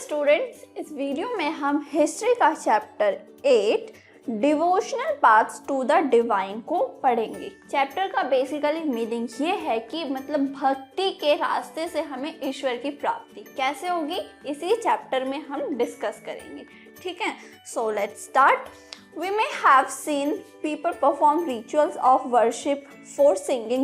Students, इस video में हम हिस्ट्री का chapter 8 devotional paths to the divine को पढ़ेंगे। चैप्टर का बेसिकली मीनिंग ये है कि मतलब भक्ति के रास्ते से हमें ईश्वर की प्राप्ति कैसे होगी, इसी चैप्टर में हम डिस्कस करेंगे। ठीक है, so let's start. We may have seen people perform rituals of worship for singing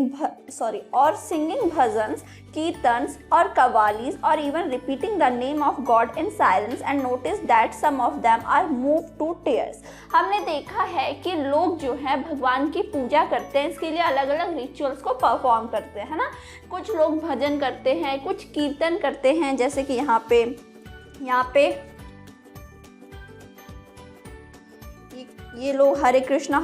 bhajans, kirtans or qawwalis, or even repeating the name of God in silence, and notice that some of them are moved to tears. हमने देखा है कि लोग जो है भगवान की पूजा करते हैं, इसके लिए अलग अलग रिचुअल्स को परफॉर्म करते हैं ना। कुछ लोग भजन करते हैं, कुछ कीर्तन करते हैं, जैसे कि यहाँ पे ये लोग हरे कृष्णा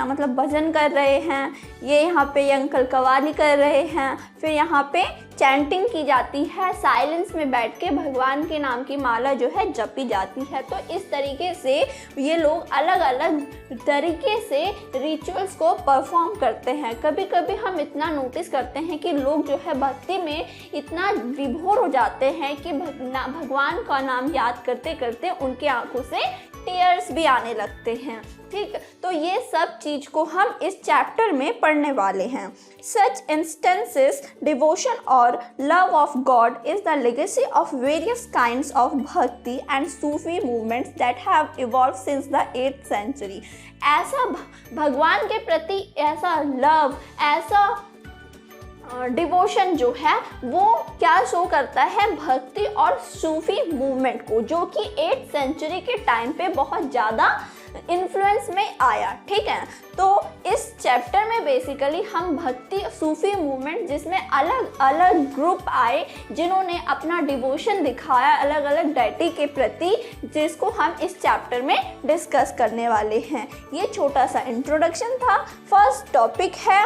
मतलब भजन कर रहे हैं। ये यहाँ पे ये अंकल कव्वाली कर रहे हैं। फिर यहाँ पे चैंटिंग की जाती है, साइलेंस में बैठ के भगवान के नाम की माला जो है जपी जाती है। तो इस तरीके से ये लोग अलग अलग तरीके से रिचुअल्स को परफॉर्म करते हैं। कभी कभी हम इतना नोटिस करते हैं कि लोग जो है भक्ति में इतना विभोर हो जाते हैं कि भगवान का नाम याद करते करते उनकी आंखों से टीयर्स भी आने लगते हैं। ठीक, तो ये सब चीज को हम इस चैप्टर में पढ़ने वाले हैं। Such instances, devotion or love of God is the legacy of various kinds of bhakti and Sufi movements that have evolved since the 8th century. ऐसा भगवान के प्रति ऐसा लव, ऐसा डिवोशन जो है वो क्या शो करता है, भक्ति और सूफी मूवमेंट को, जो कि 8th सेंचुरी के टाइम पे बहुत ज़्यादा इन्फ्लुएंस में आया। ठीक है, तो इस चैप्टर में बेसिकली हम भक्ति सूफी मूवमेंट जिसमें अलग अलग ग्रुप आए जिन्होंने अपना डिवोशन दिखाया अलग अलग डेटी के प्रति, जिसको हम इस चैप्टर में डिस्कस करने वाले हैं। ये छोटा सा इंट्रोडक्शन था। फर्स्ट टॉपिक है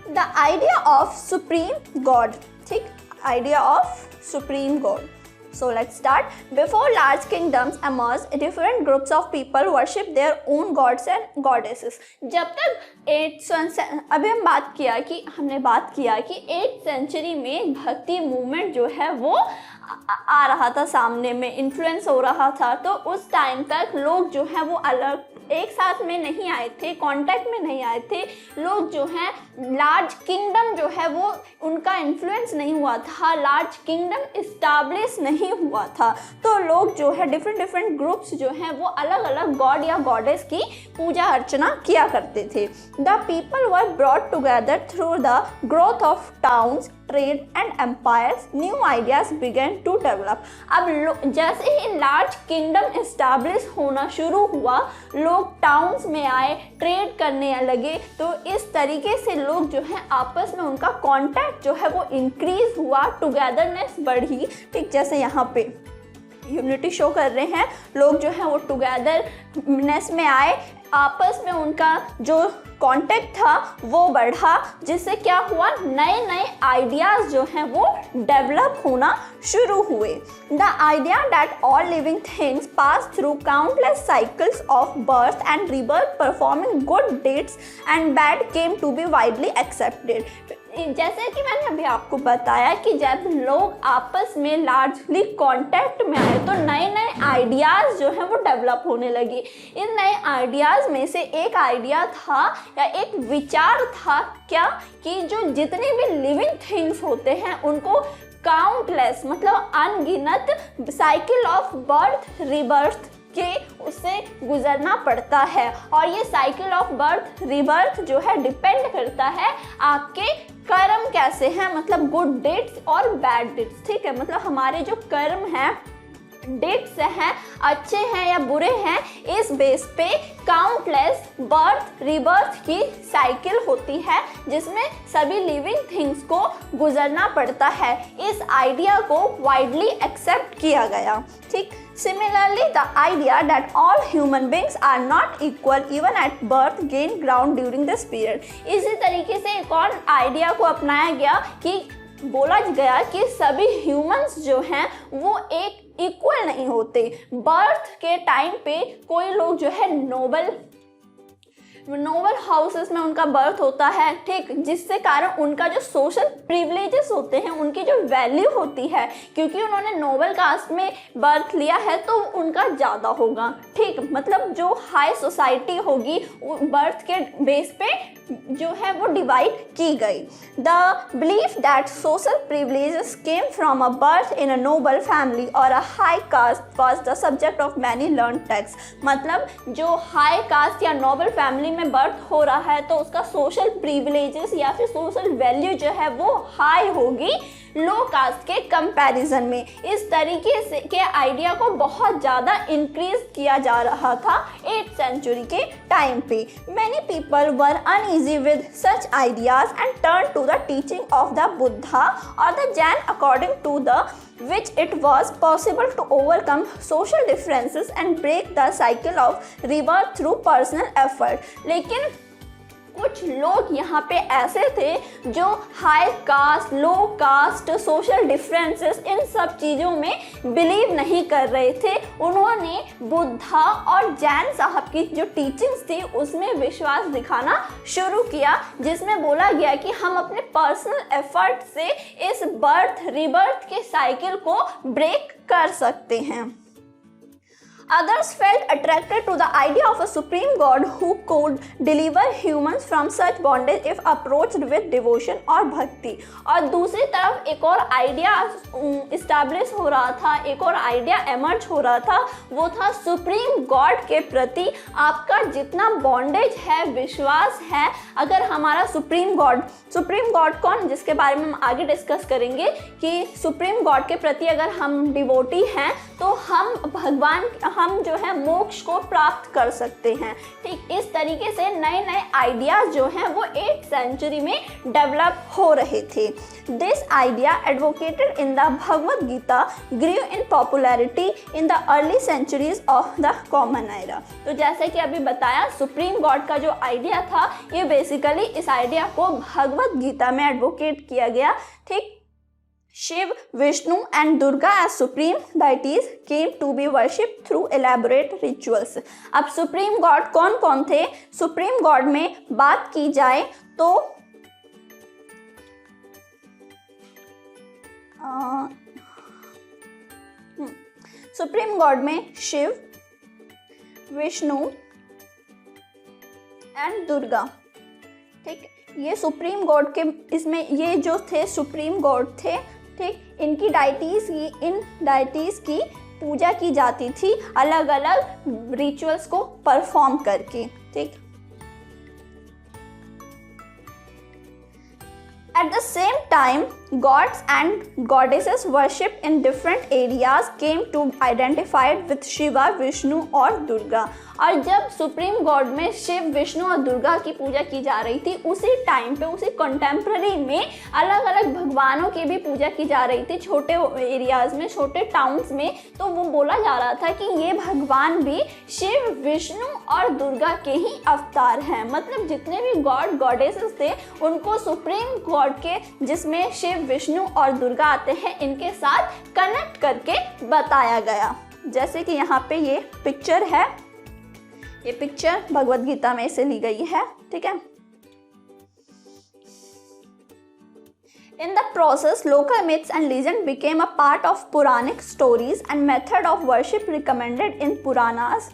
The idea of supreme God. ठीक, idea of supreme God. So let's start. Before large kingdoms emerged, different groups of people worship their own gods and goddesses. जब तक अभी हमने बात किया कि 8th सेंचुरी में भक्ति मूवमेंट जो है वो आ रहा था, सामने में इन्फ्लुएंस हो रहा था। तो उस टाइम तक लोग जो है वो अलग एक साथ में नहीं आए थे, कांटेक्ट में नहीं आए थे। लोग जो हैं लार्ज किंगडम जो है वो उनका इन्फ्लुएंस नहीं हुआ था, लार्ज किंगडम इस्टेब्लिश नहीं हुआ था। तो लोग जो है डिफरेंट ग्रुप्स जो हैं वो अलग अलग गॉड या गॉडेस की पूजा अर्चना किया करते थे। The people were brought together through the growth of towns, trade and empires, new ideas began to develop. अब जैसे ही लार्ज किंगडम इस्टेब्लिश होना शुरू हुआ, लोग टाउन्स में आए, ट्रेड करने लगे। तो इस तरीके से लोग जो है आपस में उनका कांटेक्ट जो है वो इंक्रीज हुआ, टुगेदरनेस बढ़ी। ठीक, जैसे यहाँ पे यूनिटी शो कर रहे हैं, लोग जो है वो टुगेदरनेस में आए, आपस में उनका जो कांटेक्ट था वो बढ़ा, जिससे क्या हुआ, नए नए आइडियाज जो हैं वो डेवलप होना शुरू हुए। The idea that all living things pass through countless cycles of birth and rebirth performing good deeds and bad came to be widely accepted. जैसे कि मैंने अभी आपको बताया कि जब लोग आपस में लार्जली कांटेक्ट में आए तो नए नए आइडियाज़ जो हैं वो डेवलप होने लगे। इन नए आइडियाज़ में से एक आइडिया था या एक विचार था क्या, कि जो जितने भी लिविंग थिंग्स होते हैं उनको काउंटलेस मतलब अनगिनत साइकिल ऑफ बर्थ रिबर्थ के उससे गुजरना पड़ता है। और ये साइकिल ऑफ बर्थ रिबर्थ जो है डिपेंड करता है आपके कर्म कैसे हैं, मतलब गुड डेट्स और बैड डेट्स। ठीक है, मतलब हमारे जो कर्म हैं, डेट्स हैं, अच्छे हैं या बुरे हैं, इस बेस पे काउंटलेस बर्थ रिबर्थ की साइकिल होती है जिसमें सभी लिविंग थिंग्स को गुजरना पड़ता है। इस आइडिया को वाइडली एक्सेप्ट किया गया। ठीक, Similarly, the idea that all human beings are not equal even at birth gained ground during this period. इसी तरीके से एक और आइडिया को अपनाया गया कि बोला गया कि सभी ह्यूमंस जो हैं वो एक इक्वल नहीं होते। बर्थ के टाइम पे कोई लोग जो है नोबल नोबल हाउसेस में उनका बर्थ होता है, ठीक, जिससे कारण उनका जो सोशल प्रिविलेजेस होते हैं, उनकी जो वैल्यू होती है, क्योंकि उन्होंने नोबल कास्ट में बर्थ लिया है तो उनका ज़्यादा होगा, ठीक। मतलब जो हाई सोसाइटी होगी बर्थ के बेस पे जो है वो डिवाइड की गई। The belief that social privileges came from a birth in a noble family और a high caste was the subject of many learn text. मतलब जो हाई कास्ट या नोबल फैमिली में बर्थ हो रहा है तो उसका सोशल प्रिविलेजेस या फिर सोशल वैल्यू जो है वो हाई होगी लो कास्ट के कंपैरिजन में। इस तरीके से के आइडिया को बहुत ज़्यादा इंक्रीज किया जा रहा था 8th सेंचुरी के टाइम पे। Many people were uneasy with such ideas and turn to the teaching of the Buddha और the Jain according to the which it was possible to overcome social differences and break the cycle of rebirth through personal effort। लेकिन कुछ लोग यहाँ पे ऐसे थे जो high cast, लो cast, social differences, इन सब चीज़ों में बिलीव नहीं कर रहे थे। उन्होंने बुद्धा और जैन साहब की जो टीचिंग्स थी उसमें विश्वास दिखाना शुरू किया, जिसमें बोला गया कि हम अपने पर्सनल एफर्ट से इस बर्थ रिबर्थ के साइकिल को ब्रेक कर सकते हैं। Others felt attracted to the idea of a supreme god who could deliver humans from such bondage if approached with devotion और भक्ति। और दूसरी तरफ एक और आइडिया इस्टेब्लिश हो रहा था, एक और आइडिया एमर्ज हो रहा था, वो था सुप्रीम गॉड के प्रति आपका जितना बॉन्डेज है, विश्वास है, अगर हमारा सुप्रीम गॉड कौन, जिसके बारे में हम आगे डिस्कस करेंगे कि सुप्रीम गॉड के प्रति अगर हम डिवोटी हैं तो हम जो है मोक्ष को प्राप्त कर सकते हैं, ठीक। इस तरीके से नए नए आइडियाज जो हैं वो 8th सेंचुरी में डेवलप हो रहे थे। This idea advocated in the Bhagavad Gita grew in popularity in the early centuries of the common era. तो जैसे कि अभी बताया, सुप्रीम गॉड का जो आइडिया था ये बेसिकली इस आइडिया को भगवद गीता में एडवोकेट किया गया, ठीक। Shiv, Vishnu and Durga as supreme deities came to be worshipped through elaborate rituals। अब सुप्रीम गॉड कौन कौन थे? सुप्रीम गॉड में बात की जाए तो सुप्रीम गॉड में शिव, विष्णु एंड दुर्गा, ठीक। ये सुप्रीम गॉड के इसमें ये जो थे सुप्रीम गॉड थे, ठीक। इन डाइटीज़ की पूजा की जाती थी अलग अलग रिचुअल्स को परफॉर्म करके, ठीक। At the same time, gods and goddesses worshipped in different areas came to identified with Shiva, Vishnu और दुर्गा। और जब सुप्रीम गॉड में शिव, विष्णु और दुर्गा की पूजा की जा रही थी, उसी टाइम पे, उसी कंटेम्प्रेरी में अलग अलग भगवानों की भी पूजा की जा रही थी छोटे एरियाज में, छोटे टाउन्स में। तो वो बोला जा रहा था कि ये भगवान भी शिव, विष्णु और दुर्गा के ही अवतार हैं। मतलब जितने भी गॉड गॉडेसेस थे उनको सुप्रीम गॉड के, जिसमें शिव, विष्णु और दुर्गा आते हैं, इनके साथ कनेक्ट करके बताया गया। जैसे कि यहाँ पे ये पिक्चर है, ये पिक्चर भगवद गीता में से ली गई है, ठीक है। In the process, local myths and legends became a part of Puranic stories and method of worship recommended in Purans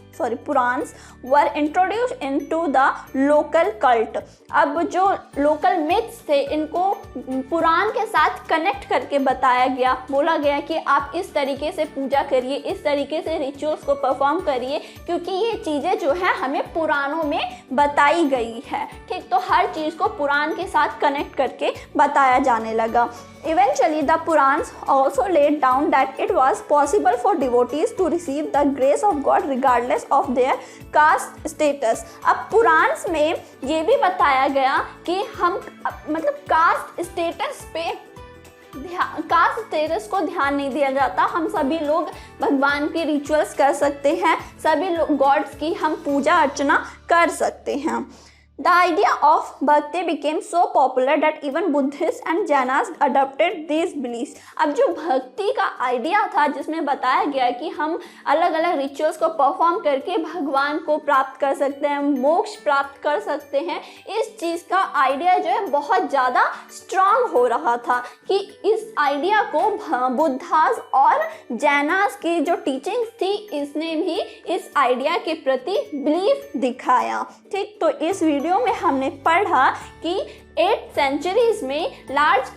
were introduced into the local cult। अब जो local myths थे इनको पुराण के साथ कनेक्ट करके बताया गया, बोला गया कि आप इस तरीके से पूजा करिए, इस तरीके से रिचुअल्स को परफॉर्म करिए, क्योंकि ये चीज़ें जो है हमें पुराणों में बताई गई है, ठीक। तो हर चीज़ को पुराण के साथ कनेक्ट करके बताया जाने लगा। Eventually, the Purans also laid down that it was possible for devotees to receive the grace of God regardless of their caste status। अब पुराण्स में ये भी बताया गया कि हम मतलब कास्ट स्टेटस को ध्यान नहीं दिया जाता, हम सभी लोग भगवान के रिचुअल्स कर सकते हैं, सभी लोग गॉड्स की हम पूजा अर्चना कर सकते हैं। The idea of bhakti became so popular that even Buddhists and Jainas adopted these beliefs. अब जो भक्ति का आइडिया था जिसमें बताया गया कि हम अलग अलग रिचुअल्स को परफॉर्म करके भगवान को प्राप्त कर सकते हैं, मोक्ष प्राप्त कर सकते हैं, इस चीज़ का आइडिया जो है बहुत ज़्यादा स्ट्रांग हो रहा था कि इस आइडिया को बुद्धास और जैनास की जो टीचिंग्स थी इसने भी इस आइडिया के प्रति बिलीफ दिखाया। ठीक, तो इस वीडियो में हमने पढ़ा कि 8th सेंचुरीज में लार्ज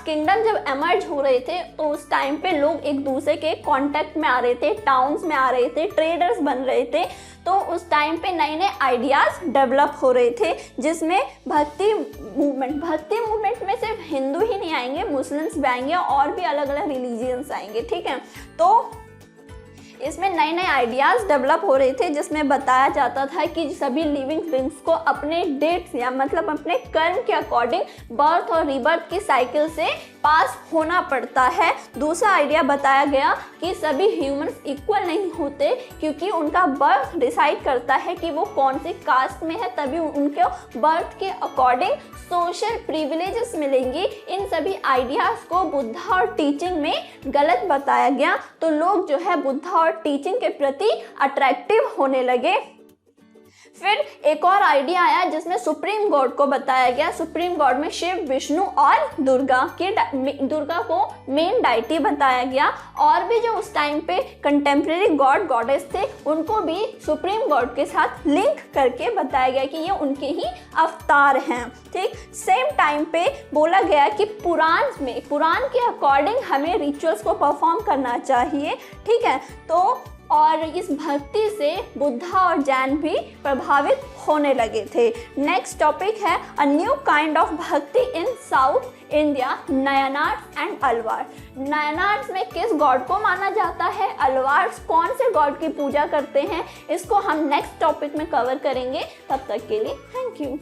किंगडम जब एमर्ज हो रहे थे तो उस टाइम पे लोग एक दूसरे के कांटेक्ट में आ रहे थे, टाउन्स में आ रहे थे, ट्रेडर्स बन रहे थे, तो उस टाइम पे नए नए आइडियाज़ डेवलप हो रहे थे जिसमें भक्ति मूवमेंट में सिर्फ हिंदू ही नहीं आएंगे, मुस्लिम्स भी आएंगे और भी अलग अलग रिलीजियंस आएंगे। ठीक है, तो इसमें नए नए आइडियाज़ डेवलप हो रहे थे जिसमें बताया जाता था कि सभी लिविंग बीइंग्स को अपने डेट्स या मतलब अपने कर्म के अकॉर्डिंग बर्थ और रीबर्थ की साइकिल से पास होना पड़ता है। दूसरा आइडिया बताया गया कि सभी ह्यूमंस इक्वल नहीं होते क्योंकि उनका बर्थ डिसाइड करता है कि वो कौन सी कास्ट में है, तभी उनके बर्थ के अकॉर्डिंग सोशल प्रिविलेजेस मिलेंगी। इन सभी आइडियाज़ को बुद्धा और टीचिंग में गलत बताया गया, तो लोग जो है बुद्धा और टीचिंग के प्रति अट्रैक्टिव होने लगे। फिर एक और आइडिया आया जिसमें सुप्रीम गॉड को बताया गया। सुप्रीम गॉड में शिव, विष्णु और दुर्गा को मेन डाइटी बताया गया, और भी जो उस टाइम पे कंटेम्प्रेरी गॉड गॉडेस थे उनको भी सुप्रीम गॉड के साथ लिंक करके बताया गया कि ये उनके ही अवतार हैं। ठीक, सेम टाइम पे बोला गया कि पुराण के अकॉर्डिंग हमें रिचुअल्स को परफॉर्म करना चाहिए। ठीक है, तो और इस भक्ति से बुद्धा और जैन भी प्रभावित होने लगे थे। नेक्स्ट टॉपिक है a new kind of bhakti in South India, Nayanars and Alvars. Nayanars में किस गॉड को माना जाता है, अलवार्स कौन से गॉड की पूजा करते हैं, इसको हम नेक्स्ट टॉपिक में कवर करेंगे। तब तक के लिए थैंक यू।